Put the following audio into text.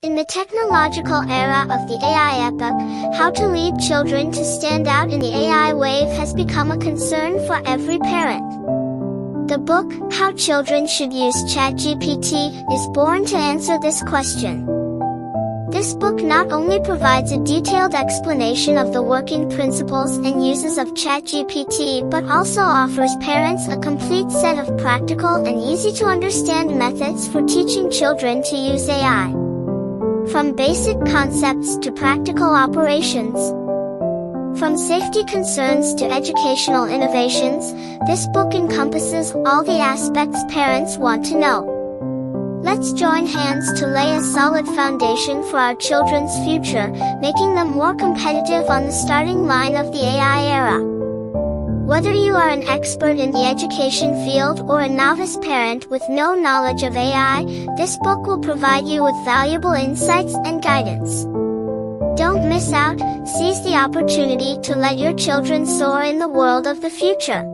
In the technological era of the AI epoch, how to lead children to stand out in the AI wave has become a concern for every parent. The book, How Children Should Use ChatGPT, is born to answer this question. This book not only provides a detailed explanation of the working principles and uses of ChatGPT but also offers parents a complete set of practical and easy-to-understand methods for teaching children to use AI. From basic concepts to practical operations. From safety concerns to educational innovations, this book encompasses all the aspects parents want to know. Let's join hands to lay a solid foundation for our children's future, making them more competitive on the starting line of the AI era. Whether you are an expert in the education field or a novice parent with no knowledge of AI, this book will provide you with valuable insights and guidance. Don't miss out, seize the opportunity to let your children soar in the world of the future.